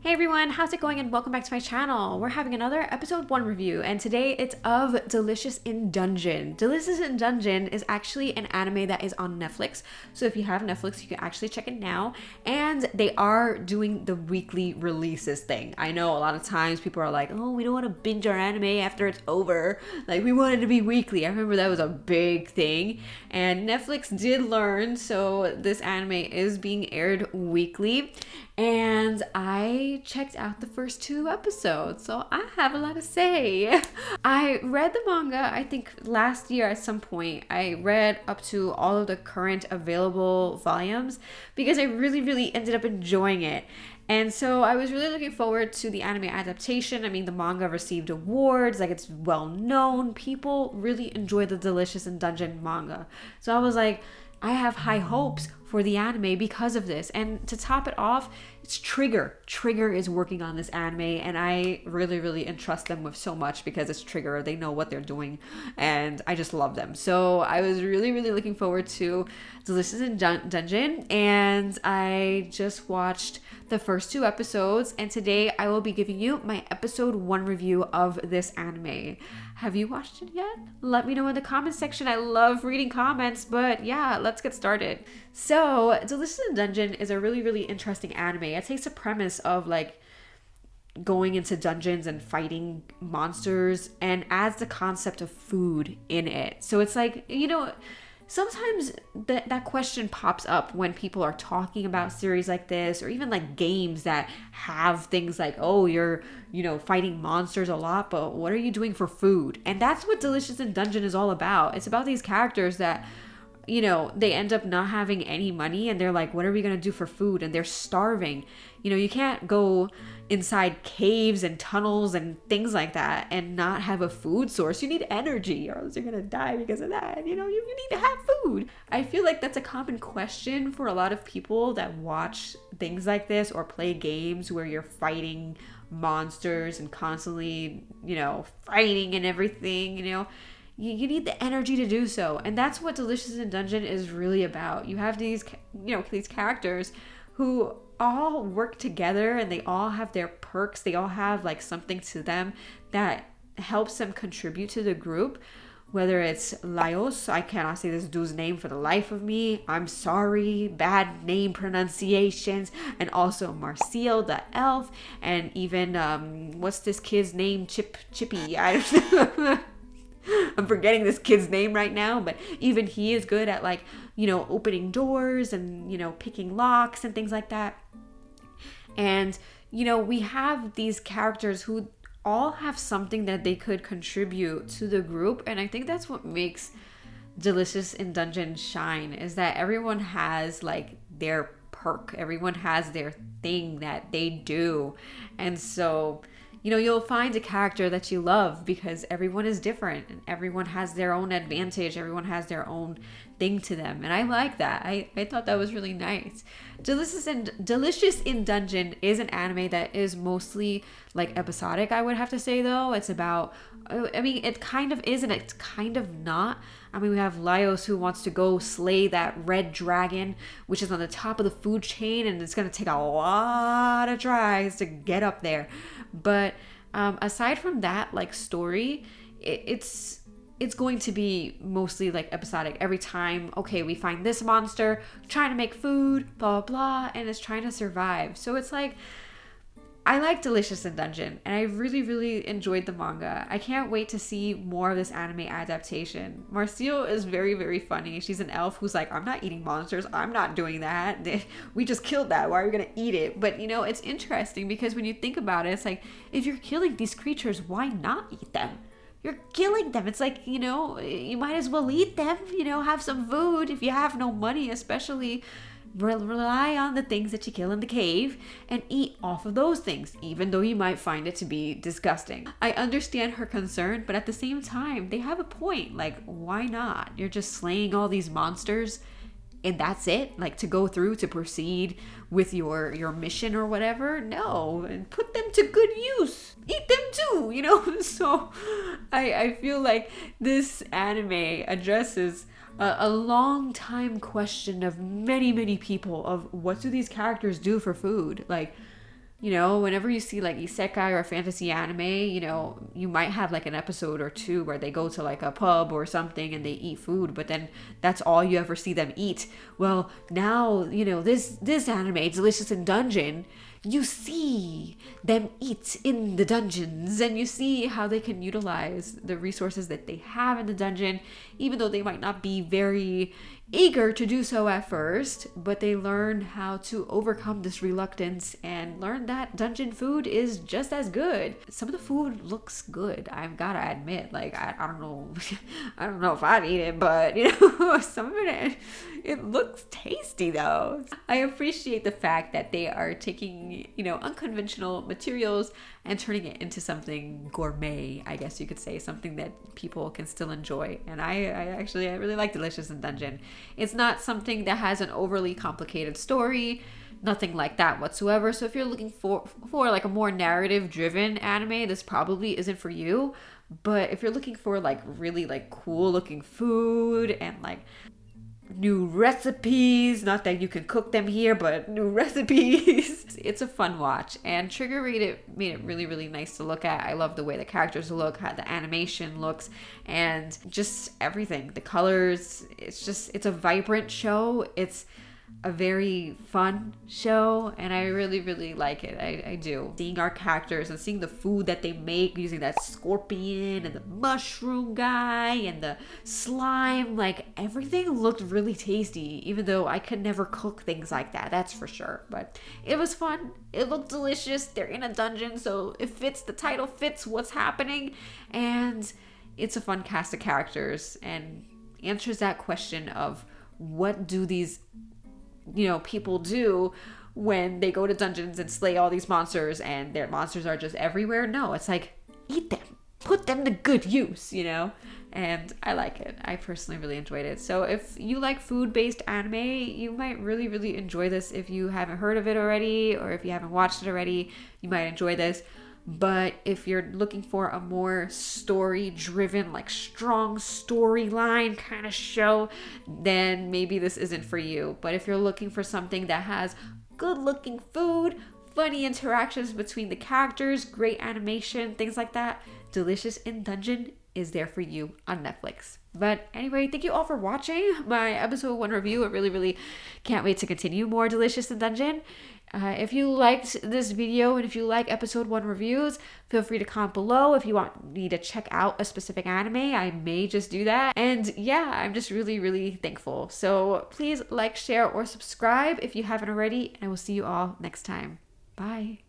Hey everyone, how's it going and welcome back to my channel. We're having another episode 1 review and today it's of Delicious in Dungeon. Delicious in Dungeon is actually an anime that is on Netflix. So if you have Netflix, you can actually check it now. And they are doing the weekly releases thing. I know a lot of times people are like, oh, we don't want to binge our anime after it's over. Like we want it to be weekly. I remember that was a big thing. And Netflix did learn, so this anime is being aired weekly. And I checked out the first 2 episodes, so I have a lot to say. I read the manga, I think last year at some point. I read up to all of the current available volumes because I really ended up enjoying it. And so I was really looking forward to the anime adaptation. I mean, the manga received awards, like it's well known. People really enjoy the Delicious in Dungeon manga. So I was like, I have high hopes for the anime because of this. And to top it off, it's Trigger. Trigger is working on this anime and I really entrust them with so much because it's Trigger. They know what they're doing and I just love them. So I was really looking forward to Delicious in Dungeon and I just watched the first 2 episodes and today I will be giving you my episode 1 review of this anime. Have you watched it yet? Let me know in the comment section. I love reading comments, but yeah, let's get started. So, Delicious in Dungeon is a really interesting anime. It takes a premise of like going into dungeons and fighting monsters and adds the concept of food in it. So it's like, you know, sometimes that question pops up when people are talking about series like this or even like games that have things like, oh, you're, you know, fighting monsters a lot, but what are you doing for food? And that's what Delicious in Dungeon is all about. It's about these characters that, you know, they end up not having any money and they're like, what are we going to do for food? And they're starving. You know, you can't go inside caves and tunnels and things like that and not have a food source. You need energy or else you're going to die because of that. You know, you need to have food. I feel like that's a common question for a lot of people that watch things like this or play games where you're fighting monsters and constantly, you know, fighting and everything, you know. You need the energy to do so. And that's what Delicious in Dungeon is really about. You have these, you know, these characters who all work together and they all have their perks. They all have like something to them that helps them contribute to the group. Whether it's Laios, I cannot say this dude's name for the life of me. I'm sorry, bad name pronunciations. And also Marcel, the elf. And even, what's this kid's name? Chippy. I don't know. I'm forgetting this kid's name right now, but even he is good at like, you know, opening doors and, you know, picking locks and things like that. And, you know, we have these characters who all have something that they could contribute to the group. And I think that's what makes Delicious in Dungeon shine, is that everyone has like their perk. Everyone has their thing that they do. And so, you know, you'll find a character that you love because everyone is different and everyone has their own advantage. Everyone has their own thing to them. And I like that. I thought that was really nice. Delicious in Dungeon is an anime that is mostly like episodic, I would have to say, though. It's about, I mean, it kind of is and it's kind of not. I mean, we have Laios who wants to go slay that red dragon, which is on the top of the food chain, and it's going to take a lot of tries to get up there. But aside from that, like story, it's going to be mostly like episodic. Every time, okay, we find this monster, trying to make food, blah, blah, blah, and it's trying to survive. So it's like, I like Delicious in Dungeon, and I really enjoyed the manga. I can't wait to see more of this anime adaptation. Marcel is very funny. She's an elf who's like, I'm not eating monsters. I'm not doing that. We just killed that. Why are we going to eat it? But, you know, it's interesting because when you think about it, it's like, if you're killing these creatures, why not eat them? You're killing them. It's like, you know, you might as well eat them, you know, have some food. If you have no money, especially, rely on the things that you kill in the cave and eat off of those things, even though you might find it to be disgusting. I understand her concern, but at the same time, they have a point. Like, why not? You're just slaying all these monsters and that's it? Like, to go through, to proceed with your mission or whatever? No, and put them to good use. Eat them too, you know? So I feel like this anime addresses a long time question of many people of what do these characters do for food? Like, You know, whenever you see like isekai or fantasy anime, you know, you might have like an episode or two where they go to like a pub or something and they eat food, but then that's all you ever see them eat. Well, now, you know, this anime, Delicious in Dungeon, you see them eat in the dungeons and you see how they can utilize the resources that they have in the dungeon, even though they might not be very eager to do so at first, but they learn how to overcome this reluctance and learn that dungeon food is just as good. Some of the food looks good, I've gotta admit. Like, I don't know, I don't know if I'd eat it, but you know, some of it looks tasty though. I appreciate the fact that they are taking, you know, unconventional materials and turning it into something gourmet, I guess you could say, something that people can still enjoy. And I really like Delicious in Dungeon. It's not something that has an overly complicated story, nothing like that whatsoever. So if you're looking for like a more narrative driven anime, this probably isn't for you. But if you're looking for like really like cool looking food and like new recipes, not that you can cook them here, but new recipes, it's a fun watch. And Trigger made it really, really nice to look at. I love the way the characters look, how the animation looks, and just everything, the colors. It's a vibrant show. It's a very fun show, and I really, really like it. I do. Seeing our characters and seeing the food that they make using that scorpion and the mushroom guy and the slime, like everything looked really tasty, even though I could never cook things like that, that's for sure. But it was fun. It looked delicious. They're in a dungeon, so it fits, the title fits what's happening, and it's a fun cast of characters and answers that question of what do these, you know, people do when they go to dungeons and slay all these monsters and their monsters are just everywhere. No, it's like, eat them, put them to good use, you know? And I like it. I personally really enjoyed it. So if you like food-based anime, you might really, really enjoy this. If you haven't heard of it already, or if you haven't watched it already, you might enjoy this. But if you're looking for a more story-driven, like strong storyline kind of show, then maybe this isn't for you. But if you're looking for something that has good-looking food, funny interactions between the characters, great animation, things like that, Delicious in Dungeon is there for you on Netflix. But anyway, thank you all for watching my episode 1 review. I really, really can't wait to continue more Delicious in Dungeon. If you liked this video and if you like episode 1 reviews, feel free to comment below. If you want me to check out a specific anime, I may just do that. And yeah, I'm just really, really thankful. So please like, share, or subscribe if you haven't already. And I will see you all next time. Bye.